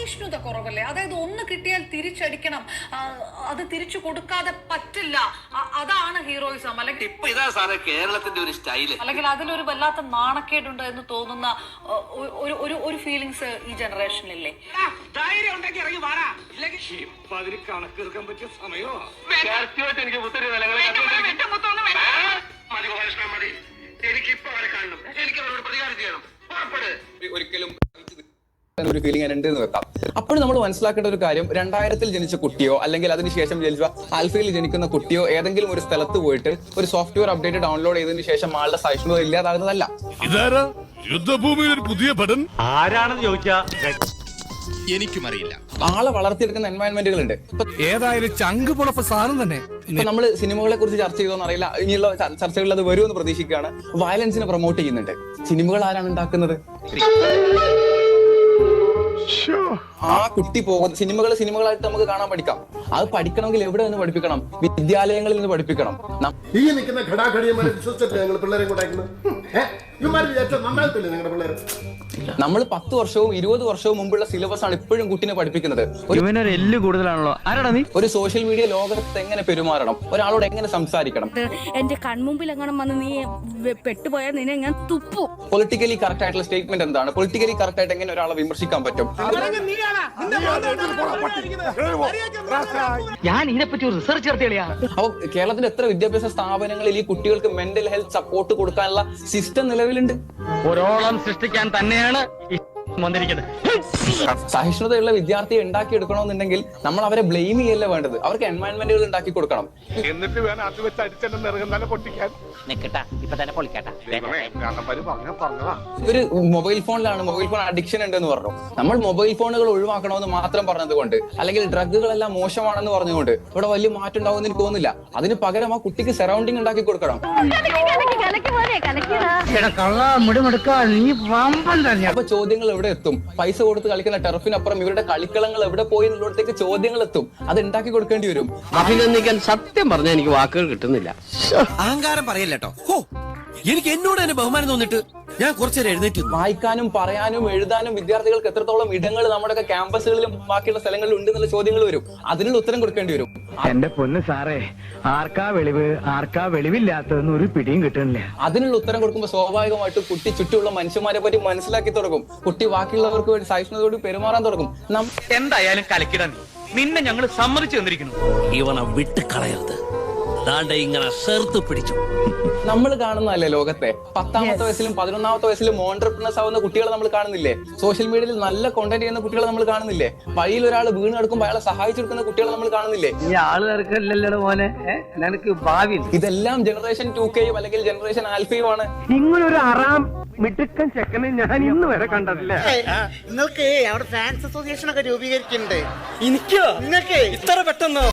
സഹിഷ്ണുത കുറവല്ലേ? അതായത് ഒന്ന് കിട്ടിയാൽ തിരിച്ചടിക്കണം, അത് തിരിച്ചു കൊടുക്കാതെ പറ്റില്ല, അതാണ് ഹീറോയിസം. അല്ലെങ്കിൽ ഇപ്പൊ ഇതാ സാറേ കേരളത്തിന്റെ ഒരു സ്റ്റൈല്. അല്ലെങ്കിൽ അതിലൊരു വല്ലാത്ത നാണക്കേടുണ്ട് എന്ന് തോന്നുന്ന ഒരു ഫീലിങ്സ് ഈ ജനറേഷനില്ലേ? ഒരിക്കലും ഒരു ഫീലിംഗ് ഉണ്ട് എന്ന് വെക്കാം. അപ്പോൾ നമ്മൾ മനസ്സിലാക്കേണ്ട ഒരു കാര്യം, 2000-ൽ ജനിച്ച കുട്ടിയോ അല്ലെങ്കിൽ അതിനുശേഷം ജനിച്ച ആൽഫയിൽ ജനിക്കുന്ന കുട്ടിയോ ഏതെങ്കിലും ഒരു സ്ഥലത്ത് പോയിട്ട് ഒരു സോഫ്റ്റ്വെയർ അപ്ഡേറ്റ് ഡൗൺലോഡ് ചെയ്തതിനു ശേഷം ആളുടെ സഹിഷ്ണുത ഇല്ലാതാകുന്നതല്ല. ഇതാരാ യുദ്ധഭൂമിയിൽ ഒരു പുതിയ ഭടൻ? ആരാണെന്ന് ചോദിച്ചാ എനിക്കും അറിയില്ല. ആളെ വളർത്തിയെടുക്കുന്ന എൻവയൺമെന്റുകൾ ഉണ്ട്. ഏതായാലും ചങ്ക് പൊളപ്പ സാധനം തന്നെ. ഇപ്പൊ നമ്മൾ സിനിമകളെ കുറിച്ച് ചർച്ച ചെയ്തോന്ന് അറിയില്ല, ഇനിയുള്ള ചർച്ചകളിൽ അത് വരുമെന്ന് പ്രതീക്ഷിക്കുകയാണ്. വയലൻസിനെ പ്രൊമോട്ട് ചെയ്യുന്നുണ്ട്. സിനിമകൾ ആരാണ് ഉണ്ടാക്കുന്നത്? ആ കുട്ടി പോകുന്ന സിനിമകളായിട്ട് നമുക്ക് കാണാൻ പഠിക്കാം. അത് പഠിക്കണമെങ്കിൽ എവിടെ നിന്ന് പഠിപ്പിക്കണം? വിദ്യാലയങ്ങളിൽ നിന്ന് പഠിപ്പിക്കണം. ഈ നിൽക്കുന്ന ഘടാഘടിയന്മാരെ വിശ്വസിച്ചിട്ട് ഞങ്ങൾ പിള്ളേരെ കൂട്ടാക്കുന്നത്. നമ്മൾ 10 വർഷവും 20 വർഷവും മുമ്പുള്ള സിലബസ് ആണ് ഇപ്പോഴും കുട്ടിനെ പഠിപ്പിക്കുന്നത്. ഇവനൊരു എല്ല് കൂടുതലാണല്ലോ. ആരാടാ നീ? ഒരു സോഷ്യൽ മീഡിയ ലോകത്ത് എങ്ങനെ പെരുമാറണം, ഒരാളോട് എങ്ങനെ സംസാരിക്കണം, എന്റെ കൺമുമ്പിൽ എങ്ങനെ വന്ന് നീ പെട്ടുപോയാൽ നിന്നെ ഞാൻ തുപ്പു. പൊളിറ്റിക്കലി കറക്റ്റ് ആയിട്ടുള്ള സ്റ്റേറ്റ്മെന്റ് എന്താണ്, പൊളിറ്റിക്കലി കറക്റ്റ് ആയിട്ട് എങ്ങനെ ഒരാളെ വിമർശിക്കാൻ പറ്റും. ഞാൻ ഇതിനെപ്പറ്റി ഒരു റിസർച്ച് നടത്തിയാ. അപ്പൊ കേരളത്തിന്റെ എത്ര വിദ്യാഭ്യാസ സ്ഥാപനങ്ങളിൽ ഈ കുട്ടികൾക്ക് മെന്റൽ ഹെൽത്ത് സപ്പോർട്ട് കൊടുക്കാനുള്ള സിസ്റ്റം നിലവിലുണ്ട്. ഒരോളം സൃഷ്ടിക്കാൻ തന്നെയാണ് വന്നിരിക്കുന്നത്. സഹിഷ്ണുതയുള്ള വിദ്യാർത്ഥിയെ ഉണ്ടാക്കിയെടുക്കണമെന്നുണ്ടെങ്കിൽ നമ്മൾ അവരെ ബ്ലെയിം ചെയ്യല്ല വേണ്ടത്, അവർക്ക് എൻവയൺമെന്റുകൾ ഉണ്ടാക്കി കൊടുക്കണം. എന്നിട്ട് വേണം അത് വെച്ച് അടിച്ചെന്നെ ഇറങ്ങുന്നാലും പൊട്ടിക്കാൻ. ഒരു മൊബൈൽ ഫോണിലാണ്, മൊബൈൽ ഫോൺ അഡിക്ഷൻ ഉണ്ടെന്ന് പറഞ്ഞു. നമ്മൾ മൊബൈൽ ഫോണുകൾ ഒഴിവാക്കണമെന്ന് മാത്രം പറഞ്ഞതുകൊണ്ട്, അല്ലെങ്കിൽ ഡ്രഗുകളെല്ലാം മോശമാണെന്ന് പറഞ്ഞുകൊണ്ട് ഇവിടെ വലിയ മാറ്റം ഉണ്ടാവുമെന്ന് എനിക്ക് തോന്നുന്നില്ല. അതിന് പകരം ആ കുട്ടിക്ക് സറൗണ്ടിങ് ഉണ്ടാക്കി കൊടുക്കണം. അപ്പൊ ചോദ്യങ്ങൾ എവിടെ എത്തും? പൈസ കൊടുത്ത് കളിക്കുന്ന ടർഫിനപ്പുറം ഇവരുടെ കളിക്കളങ്ങൾ എവിടെ പോയി എന്നുള്ളിടത്തേക്ക് ചോദ്യങ്ങൾ എത്തും. അത് ഉണ്ടാക്കി കൊടുക്കേണ്ടി വരും. അഭിനന്ദിക്കാൻ സത്യം പറഞ്ഞാൽ എനിക്ക് വാക്കുകൾ കിട്ടുന്നില്ല. അഹങ്കാരം പറയല്ലോ. എനിക്ക് എന്നോട് തന്നെ ബഹുമാനം തോന്നിട്ട് ഞാൻ കുറച്ചേരം എഴുന്നേറ്റ്. വായിക്കാനും പറയാനും എഴുതാനും വിദ്യാർത്ഥികൾക്ക് എത്രത്തോളം ഇടങ്ങൾ നമ്മുടെ ക്യാമ്പസുകളിലും ബാക്കിയുള്ള സ്ഥലങ്ങളിലും ഉണ്ട് എന്നുള്ള ചോദ്യങ്ങൾ വരും. അതിനുള്ള ഉത്തരം കൊടുക്കേണ്ടി വരും. എന്റെ പൊന്ന് സാറേ, ആർക്കാ വെളിവ് ആർക്കാ വെളിവില്ലാത്തതെന്ന് ഒരു പിടിയും കിട്ടുന്നില്ല. അതിനുള്ള ഉത്തരം കൊടുക്കുമ്പോൾ സ്വാഭാവികമായിട്ട് കുട്ടി ചുറ്റുമുള്ള മനുഷ്യന്മാരെ പറ്റി മനസ്സിലാക്കി തുടങ്ങും. കുട്ടി ബാക്കിയുള്ളവർക്ക് വേണ്ടി സഹിഷ്ണുതയോട് പെരുമാറാൻ തുടങ്ങും. എന്തായാലും കലക്കിടാൻ നിന്നെ ഞങ്ങൾ സമ്മതിച്ചു തന്നിരിക്കുന്നു. ഇവനെ വിട്ട് കളയരുത്. ഇങ്ങനെ ചേർത്ത് പിടിച്ചു. നമ്മൾ കാണുന്നതല്ലേ ലോകത്തെ 10ാമത്തെ വയസ്സിലും 11ാമത്തെ വയസ്സിലും ഓൺട്രപ്രണേഴ്സ് ആവുന്ന കുട്ടികളെ നമ്മൾ കാണുന്നില്ലേ? സോഷ്യൽ മീഡിയയിൽ നല്ല കോണ്ടന്റ് ചെയ്യുന്ന കുട്ടികളെ നമ്മൾ കാണുന്നില്ലേ? വഴിയിൽ ഒരാൾ വീണ് കിടക്കുമ്പോൾ അയാളെ സഹായിച്ചെടുക്കുന്ന കുട്ടികളെ നമ്മൾ കാണുന്നില്ലേ? ഈ ആള് തിരക്കല്ലോ മോനെ, നിനക്ക് ഭാവി. ഇതെല്ലാം ജനറേഷൻ 2Kയും അല്ലെങ്കിൽ ജനറേഷൻ ആൽഫയും ആണ്. ഇങ്ങനൊരു അറാം മിടുക്കൻ ചെക്കനെ ഞാൻ ഇന്ന് വരെ കണ്ടതില്ല. നിങ്ങൾക്ക് അവിടെ ഫാൻസ് അസോസിയേഷൻ ഒക്കെ രൂപീകരിക്കുന്നുണ്ട്. എനിക്കോ? നിങ്ങൾക്ക് ഇത്ര പെട്ടെന്നോ?